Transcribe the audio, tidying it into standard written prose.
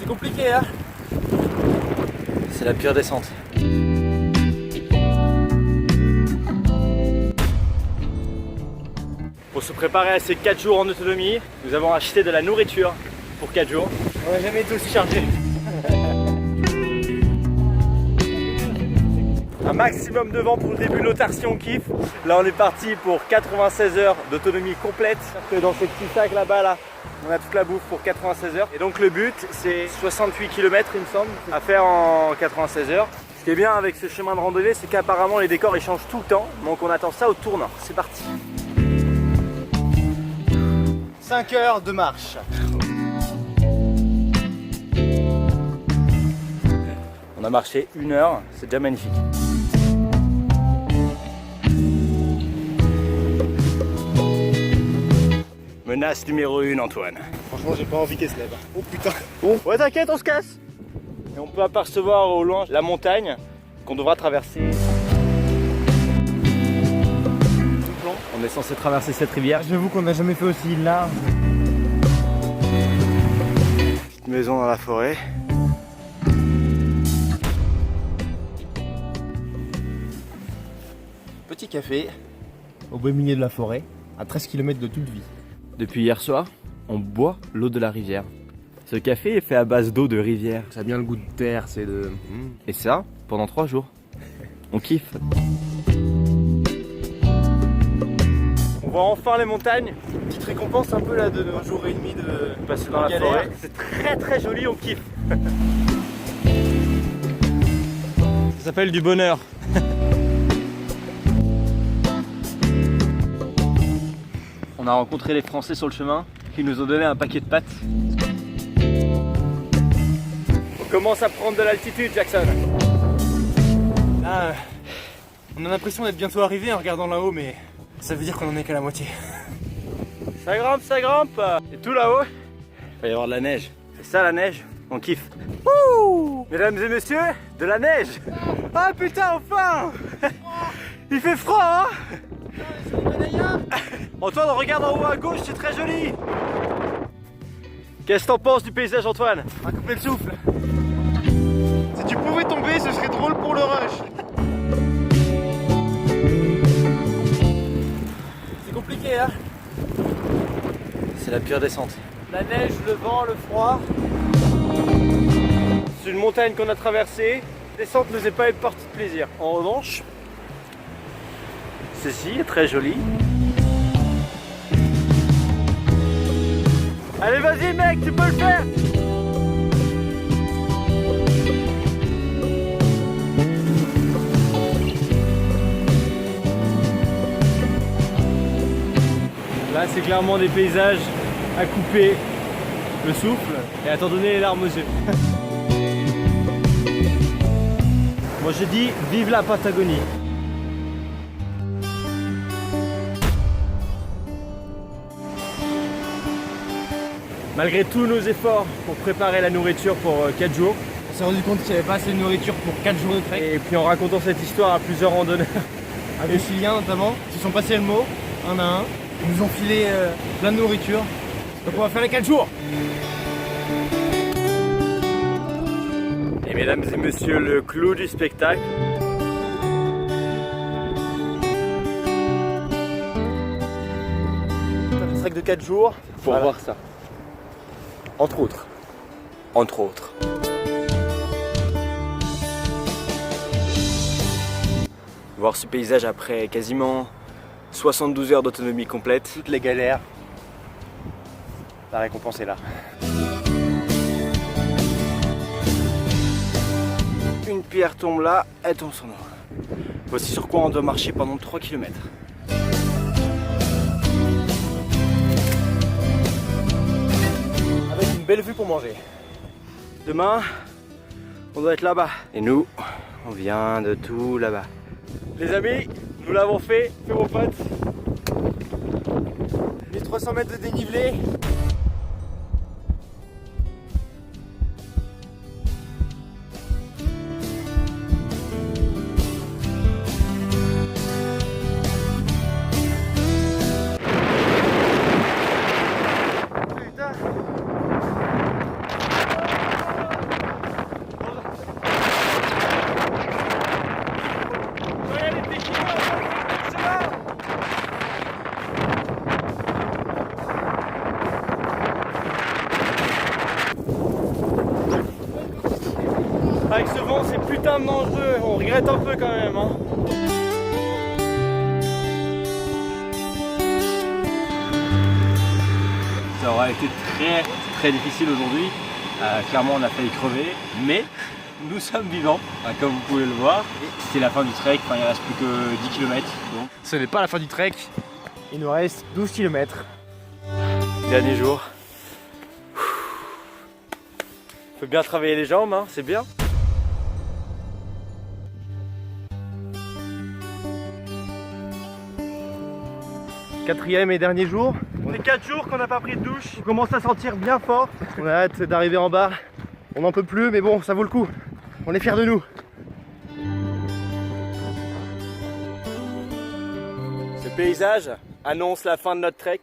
compliqué hein. C'est la pire descente. Pour se préparer à ces 4 jours en autonomie, nous avons acheté de la nourriture pour 4 jours. On n'a jamais été aussi chargé. Un maximum de vent pour le début, l'autarcie on kiffe. Là on est parti pour 96 heures d'autonomie complète. Dans ces petits sacs là-bas, là, on a toute la bouffe pour 96 heures. Et donc le but c'est 68 km il me semble à faire en 96 heures. Ce qui est bien avec ce chemin de randonnée, c'est qu'apparemment les décors ils changent tout le temps. Donc on attend ça au tournant. C'est parti. 5 heures de marche. On a marché 1 heure, c'est déjà magnifique. Menace numéro 1, Antoine. Franchement, j'ai pas envie qu'elle se lève. Oh putain. Bon, ouais, t'inquiète, on se casse. Et on peut apercevoir au loin la montagne qu'on devra traverser. On est censé traverser cette rivière. J'avoue qu'on n'a jamais fait aussi large. Petite maison dans la forêt. Petit café au beau milieu de la forêt, à 13 km de toute vie. Depuis hier soir, on boit l'eau de la rivière. Ce café est fait à base d'eau de rivière. Ça a bien le goût de terre, c'est de... Et ça, pendant 3 jours. On kiffe. On voit enfin les montagnes. Petite récompense un peu là de 1 jour et demi de Passer dans la galère. forêt. C'est très très joli, on kiffe. Ça s'appelle du bonheur. On a rencontré les Français sur le chemin. Ils nous ont donné un paquet de pâtes. On commence à prendre de l'altitude, Jackson. Là, on a l'impression d'être bientôt arrivé en regardant là-haut, mais ça veut dire qu'on en est qu'à la moitié. Ça grimpe, ça grimpe. Et tout là-haut, il va y avoir de la neige. C'est ça la neige, on kiffe. Ouh, mesdames et messieurs, de la neige. Ah putain, enfin. Il fait froid, hein. Antoine, regarde en haut à gauche, c'est très joli. Qu'est-ce que t'en penses du paysage, Antoine? On va couper le souffle. Si tu pouvais tomber, ce serait drôle pour le rush. C'est compliqué hein. C'est la pire descente. La neige, le vent, le froid. C'est une montagne qu'on a traversée. La descente ne nous est pas une partie de plaisir. En revanche, ceci est très joli. Allez, vas-y mec, tu peux le faire. Là, c'est clairement des paysages à couper le souffle et à t'en donner les larmes aux yeux. Moi, je dis vive la Patagonie. Malgré tous nos efforts pour préparer la nourriture pour 4 jours. On s'est rendu compte qu'il n'y avait pas assez de nourriture pour 4 jours de trek. Et puis en racontant cette histoire à plusieurs randonneurs. À des Chiliens notamment, qui se sont passés le mot, un à un. Ils nous ont filé plein de nourriture. Donc on va faire les 4 jours. Et mesdames et messieurs, le clou du spectacle. Un trek de 4 jours. Pour Voilà. voir ça. Entre autres. Entre autres. Voir ce paysage après quasiment 72 heures d'autonomie complète. Toutes les galères. La récompense est là. Une pierre tombe là, elle tombe sur nous. Voici sur quoi on doit marcher pendant 3 km. Avec une belle vue pour manger. Demain, on doit être là-bas. Et nous, on vient de tout là-bas. Les amis, nous l'avons fait mon pote. 1300 mètres de dénivelé. devant c'est putain de dangereux, on regrette un peu quand même hein. Ça aura été très difficile aujourd'hui. Clairement on a failli crever, mais nous sommes vivants, comme vous pouvez le voir. C'est la fin du trek, il ne reste plus que 10 km. Donc. Ce n'est pas la fin du trek, il nous reste 12 km. Dernier jour. Faut bien travailler les jambes, hein, c'est bien. Quatrième et dernier jour. On est 4 jours qu'on n'a pas pris de douche. On commence à sentir bien fort. On a hâte d'arriver en bas. On n'en peut plus, mais bon, ça vaut le coup. On est fiers de nous. Ce paysage annonce la fin de notre trek.